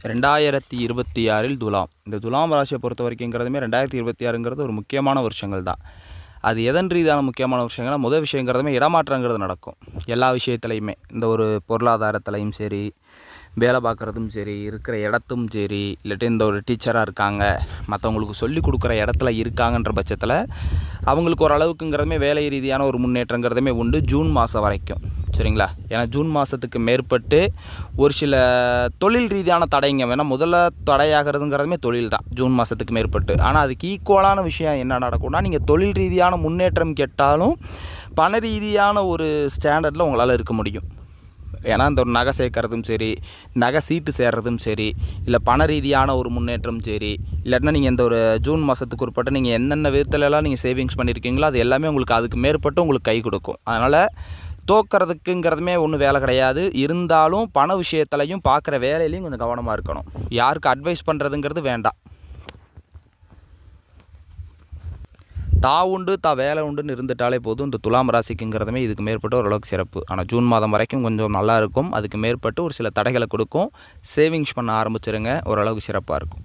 2026 துலாம். இந்த துலாம் ராசியை பொறுத்த வரைக்குங்கிறதுமே 2026ங்கிறது ஒரு முக்கியமான வருஷங்கள் தான். அது எதன் ரீதியான முக்கியமான விஷயங்கள்னா, முதல் விஷயங்கிறதுமே இடமாற்றங்கிறது நடக்கும். எல்லா விஷயத்துலையுமே இந்த ஒரு பொருளாதாரத்துலையும் சரி, வேலை பார்க்குறதும் சரி, இருக்கிற இடத்தும் சரி, இல்லாட்டி இந்த ஒரு டீச்சராக இருக்காங்க, மற்றவங்களுக்கு சொல்லிக் கொடுக்குற இடத்துல இருக்காங்கன்ற பட்சத்தில் அவங்களுக்கு ஓரளவுக்குங்கிறதுமே வேலை ரீதியான ஒரு முன்னேற்றங்கிறதுமே உண்டு ஜூன் மாதம் வரைக்கும். சரிங்களா? ஏன்னா ஜூன் மாதத்துக்கு மேற்பட்டு ஒரு சில தொழில் ரீதியான தடைங்க வேணால் முதல்ல தடையாகிறதுங்கிறதுமே தொழில் தான் ஜூன் மாதத்துக்கு மேற்பட்டு. ஆனால் அதுக்கு ஈக்குவலான விஷயம் என்ன நடக்கும்னா, நீங்கள் தொழில் ரீதியான முன்னேற்றம் கேட்டாலும் பண ரீதியான ஒரு ஸ்டாண்டர்டில் உங்களால் இருக்க முடியும். ஏன்னா இந்த ஒரு நகை சேர்க்கறதும் சரி, நகை சீட்டு சேர்றதும் சரி, இல்லை பண ரீதியான ஒரு முன்னேற்றம் சரி, இல்லாட்டினா நீங்கள் இந்த ஒரு ஜூன் மாதத்துக்கு உட்பட்டு நீங்கள் என்னென்ன விதத்துலலாம் நீங்கள் சேவிங்ஸ் பண்ணியிருக்கீங்களோ அது எல்லாமே உங்களுக்கு அதுக்கு மேற்பட்டு உங்களுக்கு கை கொடுக்கும். அதனால் தோக்கிறதுக்குங்கிறதுமே ஒன்றும் வேலை கிடையாது. இருந்தாலும் பண விஷயத்துலையும் பார்க்குற வேலையிலையும் கொஞ்சம் கவனமாக இருக்கணும். யாருக்கு அட்வைஸ் பண்ணுறதுங்கிறது வேண்டாம். உண்டு வேலை உண்டுன்னு இருந்துட்டாலே போதும். இந்த துலாம் ராசிக்குங்கிறதுமே இதுக்கு மேற்பட்டு ஓரளவுக்கு சிறப்பு. ஆனால் ஜூன் மாதம் வரைக்கும் கொஞ்சம் நல்லா இருக்கும். அதுக்கு மேற்பட்டு ஒரு சில தடைகளை கொடுக்கும். சேவிங்ஸ் பண்ண ஆரம்பிச்சிருங்க, ஓரளவுக்கு சிறப்பாக இருக்கும்.